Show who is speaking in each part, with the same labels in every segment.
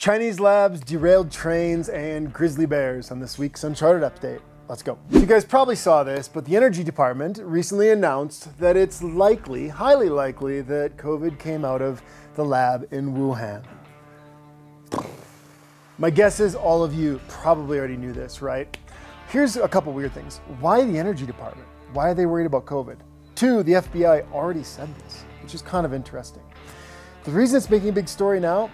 Speaker 1: Chinese labs, derailed trains, and grizzly bears on this week's Uncharted update. Let's go. You guys probably saw this, but the Energy Department recently announced that it's likely, highly likely, that COVID came out of the lab in Wuhan. My guess is all of you probably already knew this, right? Here's a couple weird things. Why the Energy Department? Why are they worried about COVID? 2, the FBI already said this, which is kind of interesting. The reason it's making a big story now,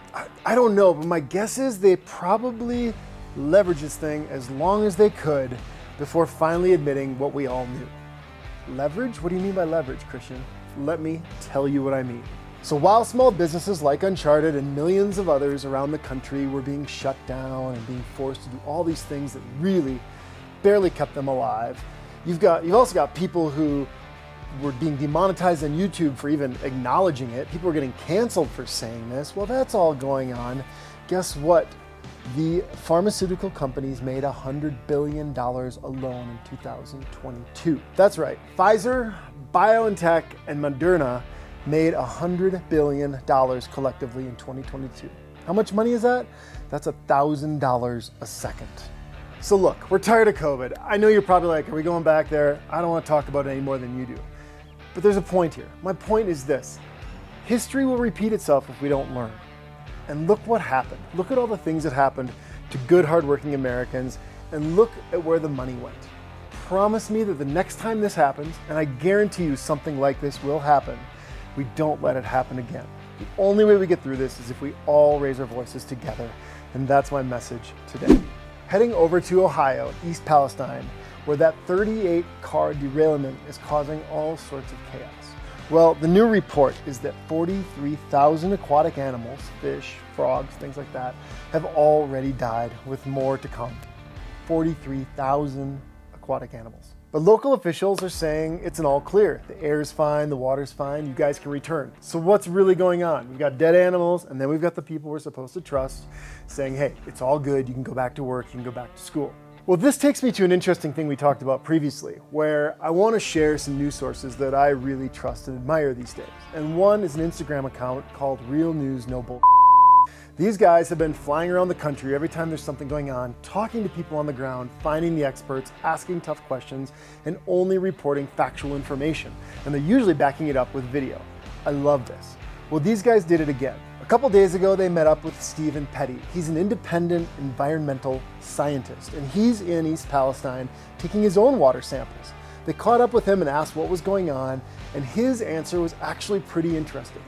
Speaker 1: I don't know, but my guess is they probably leveraged this thing as long as they could before finally admitting what we all knew. Leverage? What do you mean by leverage, Christian? Let me tell you what I mean. So while small businesses like Uncharted and millions of others around the country were being shut down and being forced to do all these things that really barely kept them alive, you've also got people who were being demonetized on YouTube for even acknowledging it. People were getting canceled for saying this. Well, that's all going on. Guess what? The pharmaceutical companies made $100 billion alone in 2022. That's right. Pfizer, BioNTech, and Moderna made $100 billion collectively in 2022. How much money is that? That's $1,000 a second. So look, we're tired of COVID. I know you're probably like, are we going back there? I don't want to talk about it any more than you do. But there's a point here. My point is this. History will repeat itself if we don't learn. And look what happened. Look at all the things that happened to good, hardworking Americans, and look at where the money went. Promise me that the next time this happens, and I guarantee you something like this will happen, we don't let it happen again. The only way we get through this is if we all raise our voices together, and that's my message today. Heading over to Ohio, East Palestine, where that 38-car derailment is causing all sorts of chaos. Well, the new report is that 43,000 aquatic animals, fish, frogs, things like that, have already died, with more to come. 43,000 aquatic animals. But local officials are saying it's an all clear. The air's fine, the water's fine, you guys can return. So what's really going on? We've got dead animals, and then we've got the people we're supposed to trust saying, hey, it's all good, you can go back to work, you can go back to school. Well, this takes me to an interesting thing we talked about previously, where I want to share some news sources that I really trust and admire these days. And one is an Instagram account called Real News No Bull. These guys have been flying around the country every time there's something going on, talking to people on the ground, finding the experts, asking tough questions, and only reporting factual information. And they're usually backing it up with video. I love this. Well, these guys did it again. A couple days ago, they met up with Stephen Petty. He's an independent environmental scientist, and he's in East Palestine taking his own water samples. They caught up with him and asked what was going on, and his answer was actually pretty interesting.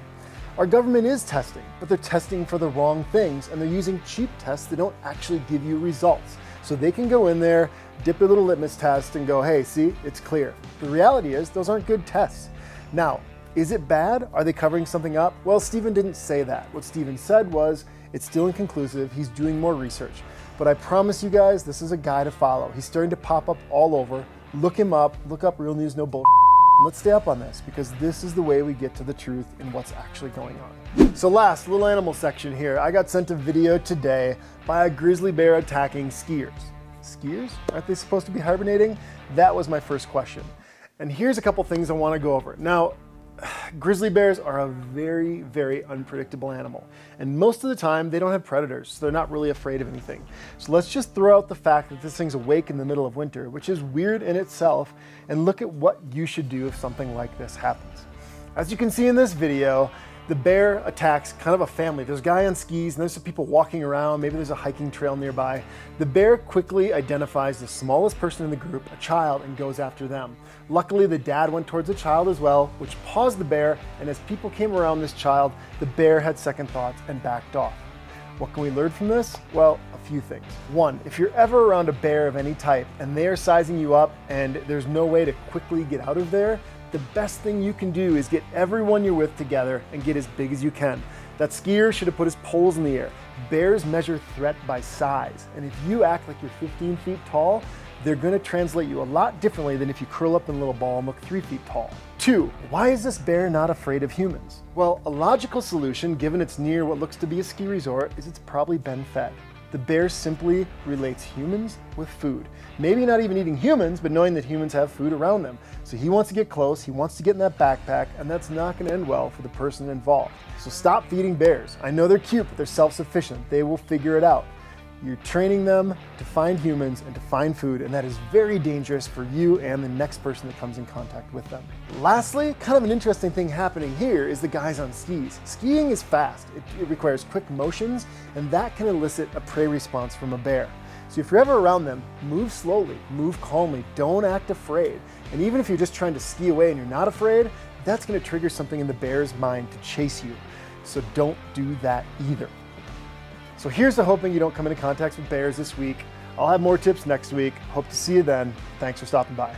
Speaker 1: Our government is testing, but they're testing for the wrong things, and they're using cheap tests that don't actually give you results. So they can go in there, dip a little litmus test, and go, hey, see, it's clear. The reality is, those aren't good tests. Now, is it bad? Are they covering something up? Well, Stephen didn't say that. What Stephen said was, it's still inconclusive, he's doing more research. But I promise you guys, this is a guy to follow. He's starting to pop up all over. Look him up, look up Real News No Bull. Let's stay up on this, because this is the way we get to the truth in what's actually going on. So last, little animal section here. I got sent a video today by a grizzly bear attacking skiers. Skiers? Aren't they supposed to be hibernating? That was my first question. And here's a couple things I want to go over. Now, grizzly bears are a very, very unpredictable animal. And most of the time, they don't have predators, so they're not really afraid of anything. So let's just throw out the fact that this thing's awake in the middle of winter, which is weird in itself, and look at what you should do if something like this happens. As you can see in this video, the bear attacks kind of a family. There's a guy on skis, and there's some people walking around. Maybe there's a hiking trail nearby. The bear quickly identifies the smallest person in the group, a child, and goes after them. Luckily, the dad went towards the child as well, which paused the bear, and as people came around this child, the bear had second thoughts and backed off. What can we learn from this? Well, a few things. One, if you're ever around a bear of any type and they are sizing you up and there's no way to quickly get out of there, the best thing you can do is get everyone you're with together and get as big as you can. That skier should have put his poles in the air. Bears measure threat by size, and if you act like you're 15 feet tall, they're going to translate you a lot differently than if you curl up in a little ball and look 3 feet tall. 2, why is this bear not afraid of humans? Well, a logical solution, given it's near what looks to be a ski resort, is it's probably been fed. The bear simply relates humans with food. Maybe not even eating humans, but knowing that humans have food around them. So he wants to get close, he wants to get in that backpack, and that's not going to end well for the person involved. So stop feeding bears. I know they're cute, but they're self-sufficient. They will figure it out. You're training them to find humans and to find food, and that is very dangerous for you and the next person that comes in contact with them. Lastly, kind of an interesting thing happening here is the guys on skis. Skiing is fast. It requires quick motions, and that can elicit a prey response from a bear. So if you're ever around them, move slowly, move calmly, don't act afraid. And even if you're just trying to ski away and you're not afraid, that's going to trigger something in the bear's mind to chase you. So don't do that either. So here's to hoping you don't come into contact with bears this week. I'll have more tips next week. Hope to see you then. Thanks for stopping by.